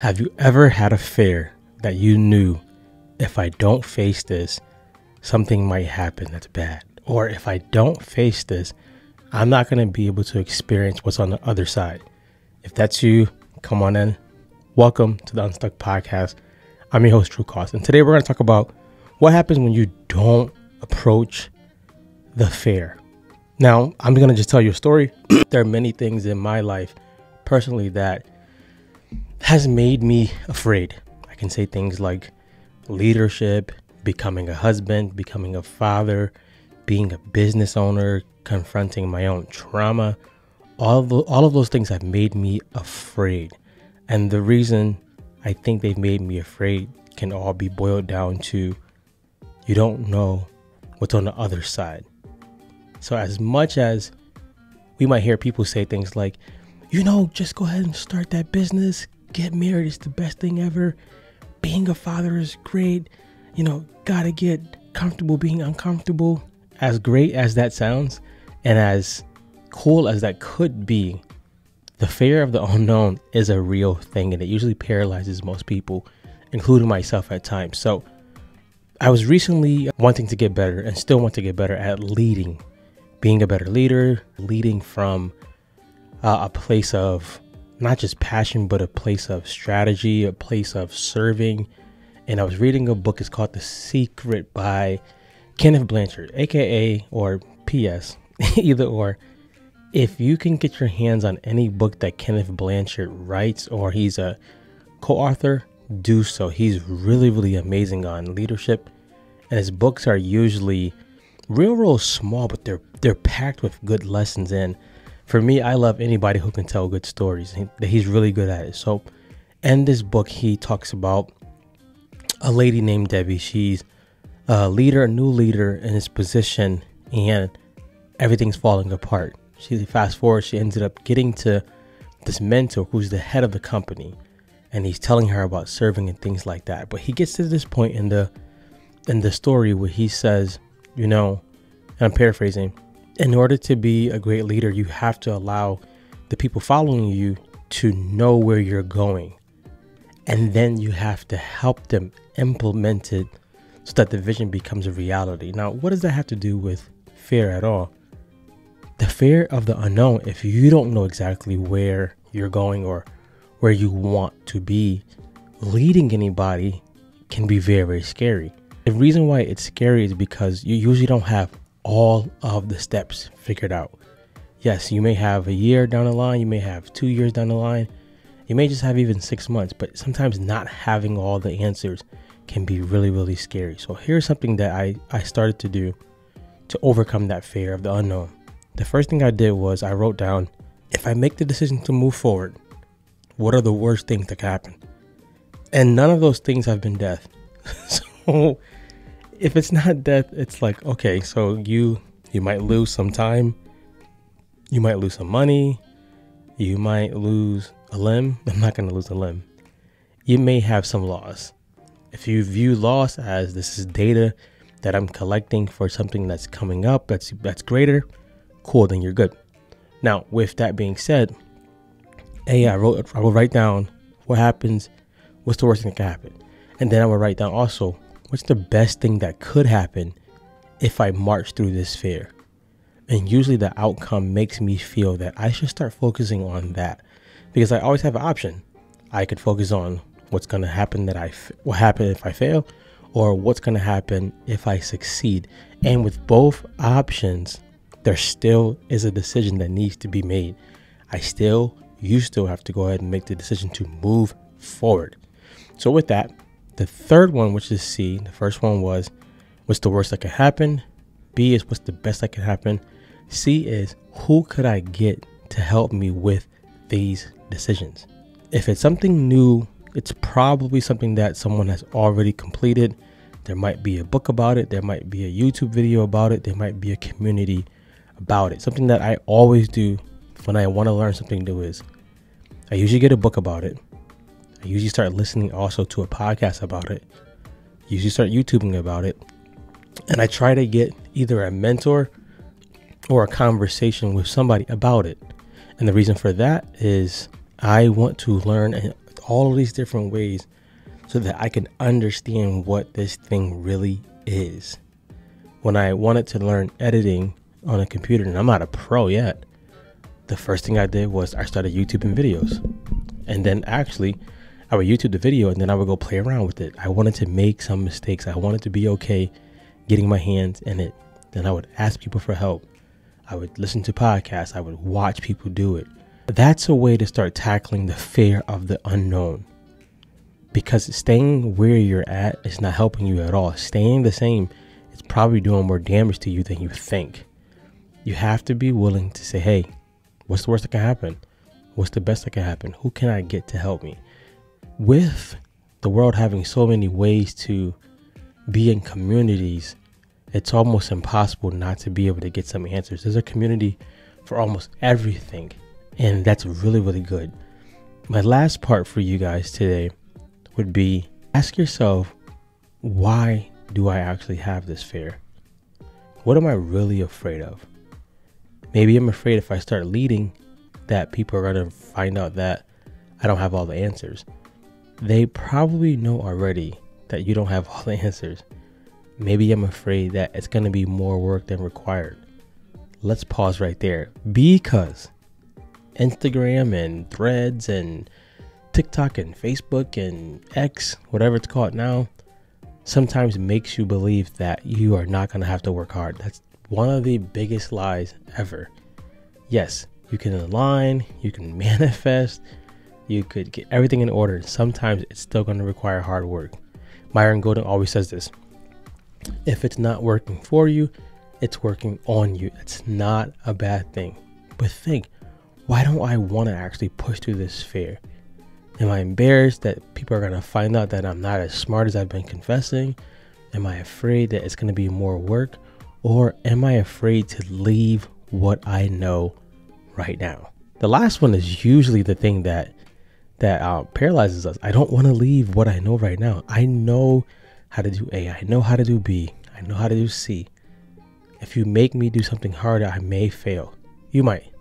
Have you ever had a fear that you knew, if I don't face this, something might happen that's bad? Or if I don't face this, I'm not going to be able to experience what's on the other side? If that's you, come on in. Welcome to the Unstuck Podcast. I'm your host, True Cost. And today we're going to talk about what happens when you don't approach the fear. Now, I'm going to just tell you a story. There are many things in my life personally that has made me afraid. I can say things like leadership, becoming a husband, becoming a father, being a business owner, confronting my own trauma. All of those things have made me afraid. And the reason I think they've made me afraid can all be boiled down to you don't know what's on the other side. So as much as we might hear people say things like, just go ahead and start that business, get married, it's the best thing ever. Being a father is great. Gotta get comfortable being uncomfortable. As great as that sounds and as cool as that could be, the fear of the unknown is a real thing, and it usually paralyzes most people, including myself at times. So I was recently wanting to get better and still want to get better at leading, being a better leader, leading from a place of not just passion, but a place of strategy, a place of serving. And I was reading a book. It's called The Secret by Kenneth Blanchard, aka or PS, either or. If you can get your hands on any book that Kenneth Blanchard writes, or he's a co-author, do so. He's really, really amazing on leadership. And his books are usually real small, but they're packed with good lessons. And for me, I love anybody who can tell good stories. He's really good at it. So in this book, he talks about a lady named Debbie. She's a new leader in his position, and everything's falling apart. Fast forward, she ended up getting to this mentor who's the head of the company, and he's telling her about serving and things like that. But he gets to this point in the story where he says, and I'm paraphrasing, in order to be a great leader, you have to allow the people following you to know where you're going. And then you have to help them implement it so that the vision becomes a reality. Now, what does that have to do with fear at all? The fear of the unknown. If you don't know exactly where you're going or where you want to be, leading anybody can be very, very scary. The reason why it's scary is because you usually don't have all of the steps figured out. Yes, you may have a year down the line, you may have 2 years down the line, you may just have even 6 months, but sometimes not having all the answers can be really, really scary. So here's something that I started to do to overcome that fear of the unknown. The first thing I did was I wrote down, if I make the decision to move forward, what are the worst things that can happen? And none of those things have been death. So if it's not death, it's like, okay, so you might lose some time, you might lose some money, you might lose a limb. I'm not going to lose a limb. You may have some loss. If you view loss as this is data that I'm collecting for something that's coming up, that's greater, cool, then you're good. Now, with that being said, I will write down what happens, what's the worst thing that can happen. And then I will write down also, what's the best thing that could happen if I march through this fear? And usually the outcome makes me feel that I should start focusing on that, because I always have an option. I could focus on what's going to happen what happen if I fail, or what's going to happen if I succeed. And with both options, there still is a decision that needs to be made. You still have to go ahead and make the decision to move forward. So with that, the third one, which is C, the first one was, what's the worst that can happen? B is, what's the best that can happen? C is, who could I get to help me with these decisions? If it's something new, it's probably something that someone has already completed. There might be a book about it. There might be a YouTube video about it. There might be a community about it. Something that I always do when I want to learn something new is I usually get a book about it. I usually start listening also to a podcast about it. Usually start YouTubing about it. And I try to get either a mentor or a conversation with somebody about it. And the reason for that is I want to learn all of these different ways so that I can understand what this thing really is. When I wanted to learn editing on a computer, and I'm not a pro yet, the first thing I did was I started YouTubing videos. And then actually, I would YouTube the video and then I would go play around with it. I wanted to make some mistakes. I wanted to be okay getting my hands in it. Then I would ask people for help. I would listen to podcasts. I would watch people do it. That's a way to start tackling the fear of the unknown. Because staying where you're at is not helping you at all. Staying the same is probably doing more damage to you than you think. You have to be willing to say, hey, what's the worst that can happen? What's the best that can happen? Who can I get to help me? With the world having so many ways to be in communities, it's almost impossible not to be able to get some answers. There's a community for almost everything. And that's really, really good. My last part for you guys today would be ask yourself, why do I actually have this fear? What am I really afraid of? Maybe I'm afraid if I start leading that people are going to find out that I don't have all the answers. They probably know already that you don't have all the answers. Maybe I'm afraid that it's going to be more work than required. Let's pause right there, because Instagram and Threads and TikTok and Facebook and X, whatever it's called now, sometimes makes you believe that you are not going to have to work hard. That's one of the biggest lies ever. Yes, you can align, you can manifest, you could get everything in order. Sometimes it's still going to require hard work. Myron Golden always says this: if it's not working for you, it's working on you. It's not a bad thing. But think, why don't I want to actually push through this fear? Am I embarrassed that people are going to find out that I'm not as smart as I've been confessing? Am I afraid that it's going to be more work? Or am I afraid to leave what I know right now? The last one is usually the thing that paralyzes us. I don't want to leave what I know right now. I know how to do A. I know how to do B. I know how to do C. If you make me do something harder, I may fail. You might,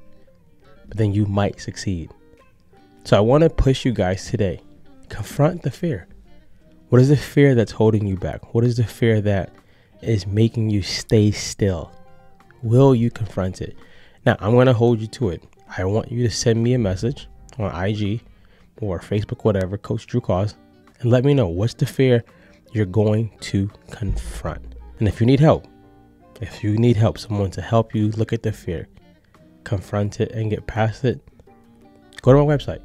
but then you might succeed. So I want to push you guys today. Confront the fear. What is the fear that's holding you back? What is the fear that is making you stay still? Will you confront it? Now, I'm going to hold you to it. I want you to send me a message on IG or Facebook, whatever, Coach Drew Cause, and let me know what's the fear you're going to confront. And if you need help, someone to help you look at the fear, confront it, and get past it, go to my website,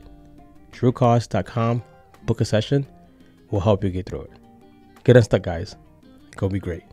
drewcause.com, book a session. We'll help you get through it. Get unstuck, guys. Go be great.